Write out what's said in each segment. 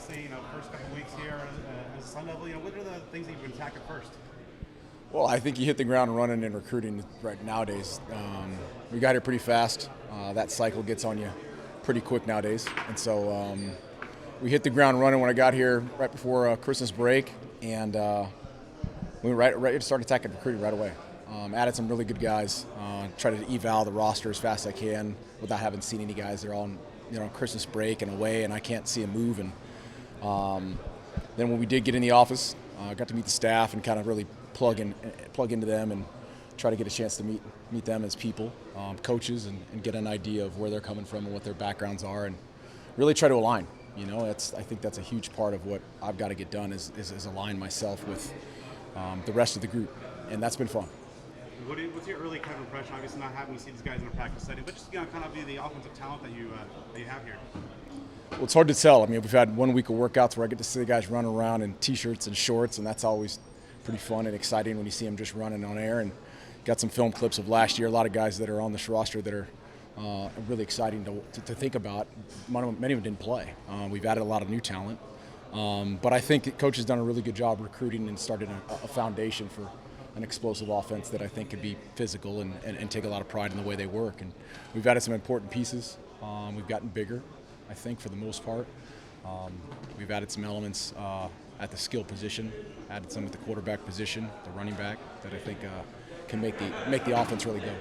obviously, first couple of weeks here as a Sun Devil, what are the things that you've been attacking first? Well, I think you hit the ground running in recruiting right nowadays. We got here pretty fast. That cycle gets on you pretty quick nowadays. And so we hit the ground running when I got here right before Christmas break, and we were right to start attacking recruiting right away. Added some really good guys. Tried to eval the roster as fast as I can without having seen any guys. They're all on Christmas break and away, and I can't see them move. And then when we did get in the office, got to meet the staff and kind of really plug into them and try to get a chance to meet them as people, coaches, and get an idea of where they're coming from and what their backgrounds are, and really try to align. I think that's a huge part of what I've got to get done is align myself with the rest of the group, and that's been fun. What's your early kind of impression? Obviously, not having to see these guys in a practice setting, but just kind of view the offensive talent that you have here. Well, it's hard to tell. I mean, we've had 1 week of workouts where I get to see the guys run around in t-shirts and shorts, and that's always pretty fun and exciting when you see them just running on air. And got some film clips of last year. A lot of guys that are on this roster that are really exciting to think about. Many of them didn't play. We've added a lot of new talent, but I think the coach has done a really good job recruiting and started a foundation for an explosive offense that I think could be physical and take a lot of pride in the way they work. And we've added some important pieces. We've gotten bigger, I think, for the most part. We've added some elements at the skill position, added some at the quarterback position, the running back, that I think can make the offense really go.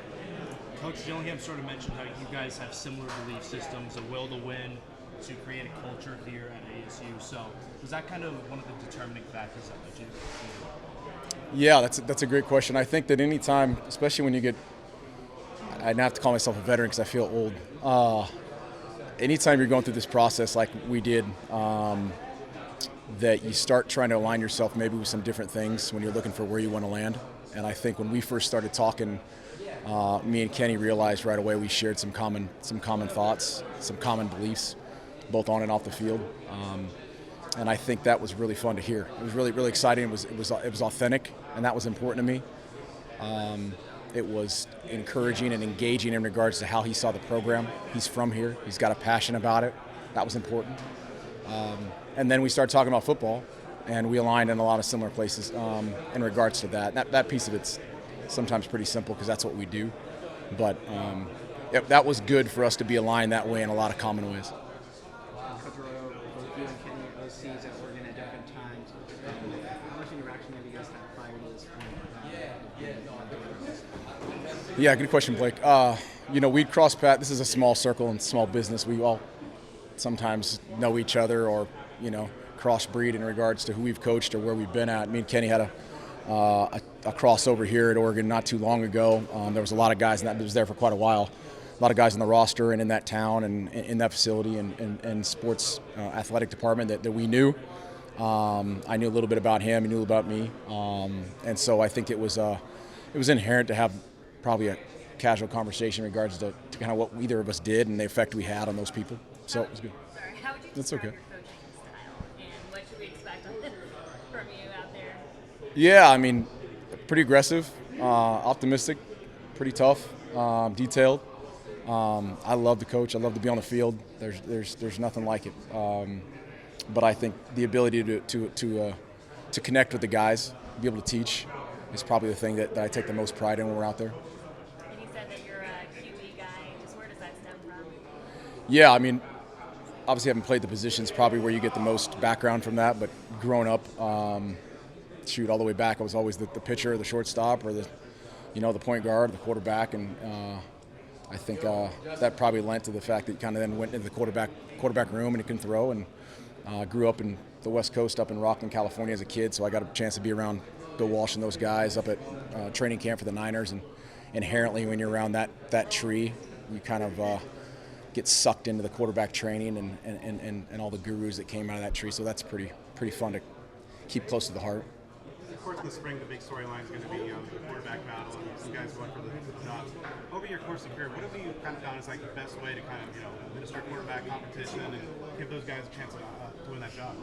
Coach Gillingham sort of mentioned how you guys have similar belief systems, a will to win, to create a culture here at ASU. So was that kind of one of the determining factors that led you to? Yeah, that's a great question. I think that any time, especially when you get, I have to call myself a veteran because I feel old. Anytime you're going through this process like we did, that you start trying to align yourself maybe with some different things when you're looking for where you want to land. And I think when we first started talking, me and Kenny realized right away we shared some common thoughts, some common beliefs, both on and off the field. And I think that was really fun to hear. It was really exciting. It was authentic, and that was important to me. It was encouraging and engaging in regards to how he saw the program. He's from here. He's got a passion about it. That was important. And then we started talking about football, and we aligned in a lot of similar places in regards to that. That piece of it's sometimes pretty simple because that's what we do. But that was good for us to be aligned that way in a lot of common ways. Coach Arroyo, both you and Kenny are OCs at Oregon at different times. How much interaction have you guys had prior to this point? Yeah, good question, Blake. We'd cross paths. This is a small circle and small business. We all sometimes know each other or, crossbreed in regards to who we've coached or where we've been at. Me and Kenny had a crossover here at Oregon not too long ago. There was a lot of guys that was there for quite a while. A lot of guys in the roster and in that town and in that facility and sports athletic department that we knew. I knew a little bit about him. He knew about me. And so I think it was inherent to have probably a casual conversation in regards to kind of what either of us did and the effect we had on those people. So it was good. Sorry, how would you describe your coaching style, and what should we expect from you out there? Yeah, I mean, pretty aggressive, optimistic, pretty tough, detailed. I love to coach. I love to be on the field. There's nothing like it. But I think the ability to connect with the guys, be able to teach, is probably the thing that I take the most pride in when we're out there. And you said that you're a QB guy. Just where does that stem from? Yeah, I mean, obviously having played the positions, probably where you get the most background from that. But growing up, all the way back, I was always the pitcher, the shortstop, or the point guard, the quarterback, and I think that probably lent to the fact that you kind of then went into the quarterback room and you can throw. And grew up in the West Coast, up in Rockland, California, as a kid, so I got a chance to be around Bill Walsh and those guys up at training camp for the Niners. And inherently, when you're around that tree, you kind of get sucked into the quarterback training and all the gurus that came out of that tree. So that's pretty fun to keep close to the heart. Of course, in the spring, the big storyline is going to be the quarterback battle and some guys going for the jobs. Over your course of career, what have you kind of found is like the best way to kind of administer quarterback competition and give those guys a chance to win that job?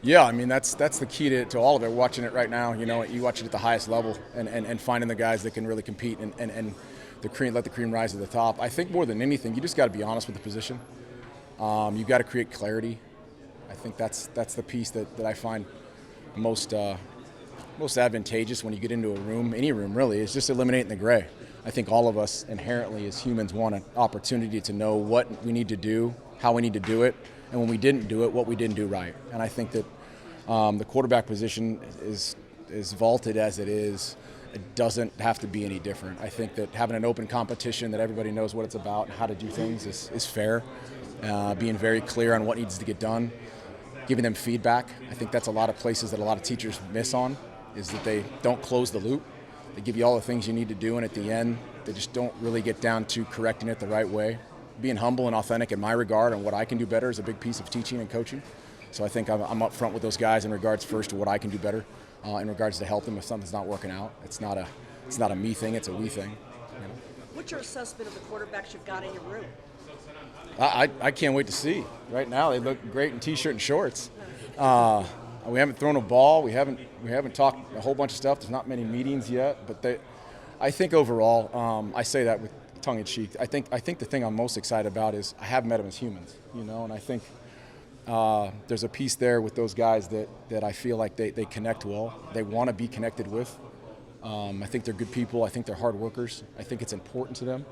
Yeah, I mean that's the key to all of it. Watching it right now, you watch it at the highest level and finding the guys that can really compete and let the cream rise to the top. I think more than anything, you just got to be honest with the position. You've got to create clarity. I think that's the piece that I find most advantageous when you get into a room, any room really, is just eliminating the gray. I think all of us inherently as humans want an opportunity to know what we need to do, how we need to do it, and when we didn't do it, what we didn't do right. And I think that the quarterback position is vaulted as it is. It doesn't have to be any different. I think that having an open competition that everybody knows what it's about and how to do things is fair. Being very clear on what needs to get done, giving them feedback. I think that's a lot of places that a lot of teachers miss on, is that they don't close the loop. They give you all the things you need to do, and at the end, they just don't really get down to correcting it the right way. Being humble and authentic in my regard and what I can do better is a big piece of teaching and coaching. So I think I'm up front with those guys in regards first to what I can do better, in regards to help them if something's not working out. It's not a me thing, it's a we thing. You know? What's your assessment of the quarterbacks you've got in your room? I can't wait to see. Right now, they look great in t-shirt and shorts. We haven't thrown a ball. We haven't talked a whole bunch of stuff. There's not many meetings yet, but I think overall, I say that with tongue in cheek. I think the thing I'm most excited about is I have met them as humans, and I think there's a piece there with those guys that I feel like they connect well. They want to be connected with. I think they're good people. I think they're hard workers. I think it's important to them.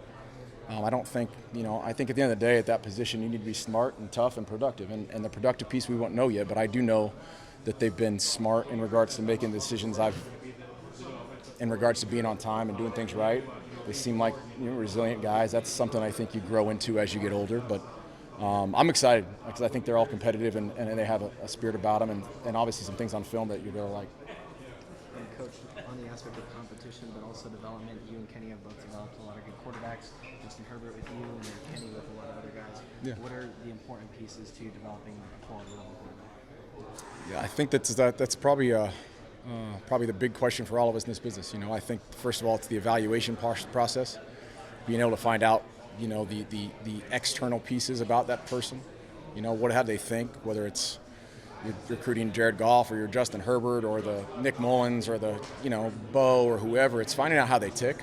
I don't think, I think at the end of the day, at that position, you need to be smart and tough and productive. And the productive piece we won't know yet, but I do know that they've been smart in regards to making the decisions in regards to being on time and doing things right. They seem like resilient guys. That's something I think you grow into as you get older. But I'm excited because I think they're all competitive and they have a spirit about them and obviously some things on film that you're going to like. And Coach, on the aspect of competition, but also development, you and Kenny have both developed a lot of good quarterbacks. Justin Herbert with you, and then Kenny with a lot of other guys. Yeah. What are the important pieces to developing a quality level quarterback? Yeah, I think that's probably probably the big question for all of us in this business. I think first of all it's the evaluation process, being able to find out the external pieces about that person. How they think, whether it's you're recruiting Jared Goff or you're Justin Herbert or the Nick Mullins or the Bo or whoever. It's finding out how they tick,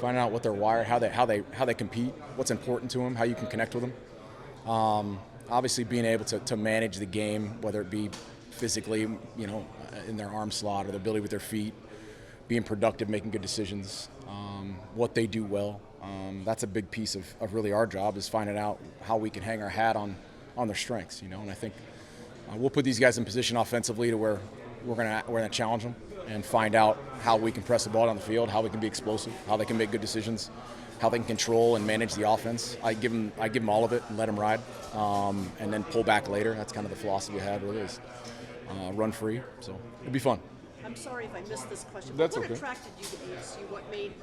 finding out what they're wired, how they compete, what's important to them, how you can connect with them. Obviously, being able to manage the game, whether it be physically, in their arm slot or the ability with their feet, being productive, making good decisions, what they do well. That's a big piece of really our job, is finding out how we can hang our hat on their strengths. And I think we'll put these guys in position offensively to where we're gonna challenge them and find out how we can press the ball down the field, how we can be explosive, how they can make good decisions, how they can control and manage the offense. I give them all of it and let them ride, and then pull back later. That's kind of the philosophy I have. Really is run free. So it'd be fun. I'm sorry if I missed this question. That's what okay. attracted you to ASU? What made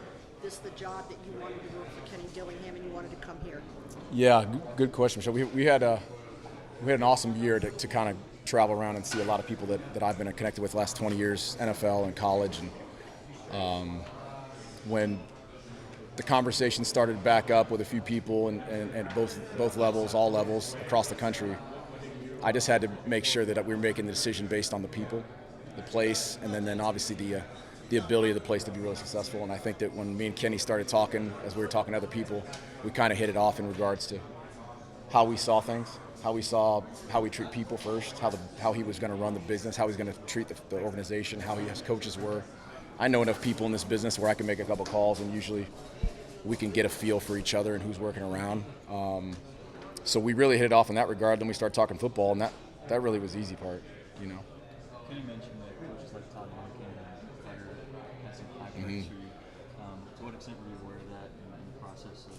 this the job that you wanted to work for Kenny Dillingham and you wanted to come here? Yeah, good question. So we had an awesome year to kind of travel around and see a lot of people that I've been connected with the last 20 years, NFL and college. And when the conversation started back up with a few people and both levels, all levels across the country, I just had to make sure that we were making the decision based on the people, the place, and then obviously the ability of the place to be really successful. And I think that when me and Kenny started talking, as we were talking to other people, we kind of hit it off in regards to how we saw things, how we treat people first, how he was going to run the business, how he's going to treat the organization, how his coaches were. I know enough people in this business where I can make a couple calls and usually we can get a feel for each other and who's working around. So we really hit it off in that regard. Then we started talking football, and that really was the easy part, Can you mention that coaches like Todd Monken and Carter had some high points for you? To what extent were you aware of that in the process of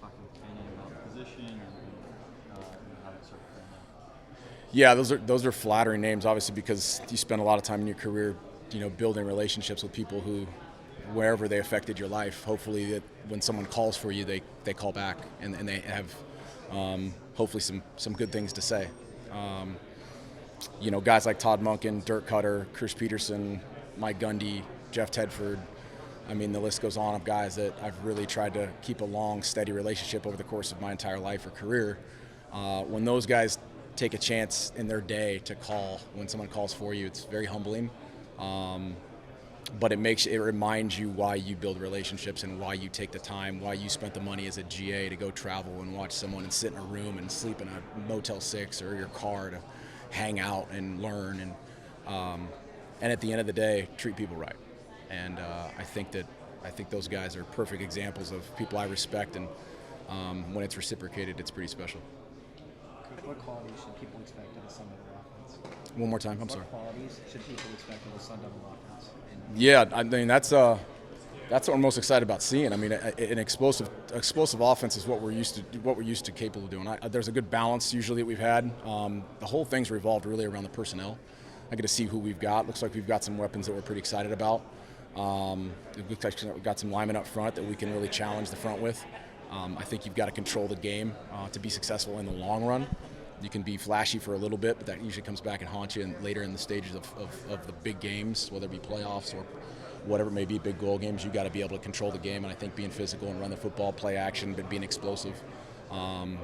talking with Kenny about the position or how that started playing out? Yeah, those are flattering names, obviously, because you spend a lot of time in your career, building relationships with people who, wherever they affected your life, hopefully that when someone calls for you, they call back and they have hopefully some good things to say. Guys like Todd Monken, Dirk Cutter, Chris Peterson, Mike Gundy, Jeff Tedford. I mean, the list goes on of guys that I've really tried to keep a long, steady relationship over the course of my entire life or career. When those guys take a chance in their day to call, when someone calls for you, it's very humbling. But it reminds you why you build relationships and why you take the time, why you spent the money as a GA to go travel and watch someone and sit in a room and sleep in a Motel 6 or your car hang out and learn, and at the end of the day, treat people right. And I think those guys are perfect examples of people I respect, and when it's reciprocated, it's pretty special. What qualities should people expect of a Sun Devil offense? One more time, I'm sorry. What qualities should people expect of a Sun Devil offense? Yeah, I mean that's what I'm most excited about seeing. I mean, an explosive offense is what we're used to capable of doing. There's a good balance usually that we've had. The whole thing's revolved really around the personnel. I get to see who we've got. Looks like we've got some weapons that we're pretty excited about. It looks like we've got some linemen up front that we can really challenge the front with. I think you've got to control the game to be successful in the long run. You can be flashy for a little bit, but that usually comes back and haunts you later in the stages of the big games, whether it be playoffs or whatever it may be, big goal games. You've got to be able to control the game, and I think being physical and run the football, play action, but being explosive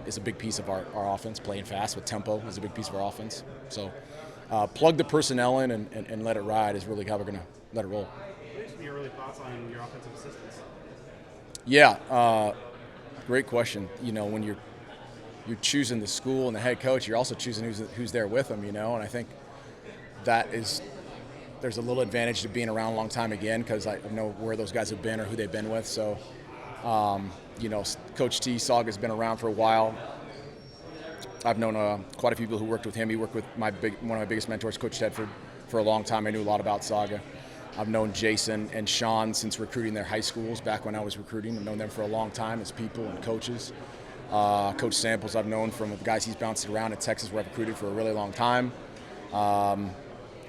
is a big piece of our offense. Playing fast with tempo is a big piece of our offense. So plug the personnel in and let it ride is really how we're going to let it roll. What are your early thoughts on your offensive assistants? Yeah, great question. You know, when you're choosing the school and the head coach, you're also choosing who's there with them, you know, and I think there's a little advantage to being around a long time again because I know where those guys have been or who they've been with. So, you know, Coach T. Saga's been around for a while. I've known quite a few people who worked with him. He worked with one of my biggest mentors, Coach Tedford, for a long time. I knew a lot about Saga. I've known Jason and Sean since recruiting their high schools back when I was recruiting. I've known them for a long time as people and coaches. Coach Samples I've known from the guys he's bounced around in Texas where I've recruited for a really long time.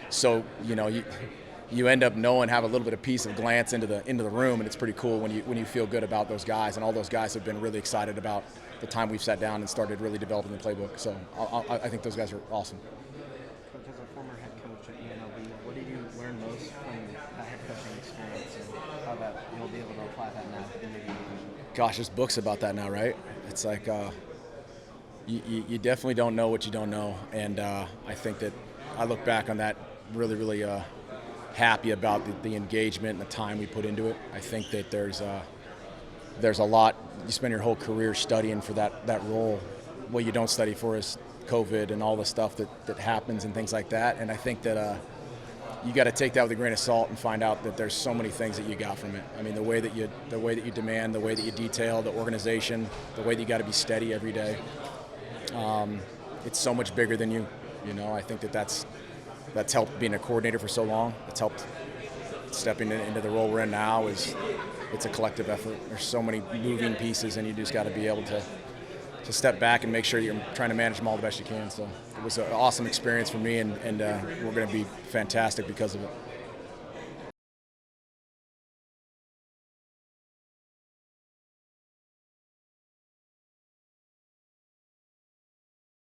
So, you know, you end up knowing, have a little bit of piece of glance into the room, and it's pretty cool when you feel good about those guys. And all those guys have been really excited about the time we've sat down and started really developing the playbook. So I think those guys are awesome. Coach, as a former head coach at UNLV, what did you learn most from that head coaching experience, and how that you'll be able to apply that now in the game? Gosh, there's books about that now, right? It's like you definitely don't know what you don't know, and I think that I look back on that really happy about the engagement and the time we put into it. I think that there's a lot. You spend your whole career studying for that role. What you don't study for is COVID and all the stuff that happens and things like that. And I think that you got to take that with a grain of salt and find out that there's so many things that you got from it. I mean, the way that you demand, the way that you detail, the organization, the way that you got to be steady every day. It's so much bigger than you. You know, I think that's helped being a coordinator for so long. It's helped stepping into the role we're in now. It's a collective effort. There's so many moving pieces, and you just got to be able to step back and make sure you're trying to manage them all the best you can. So it was an awesome experience for me, and we're going to be fantastic because of it.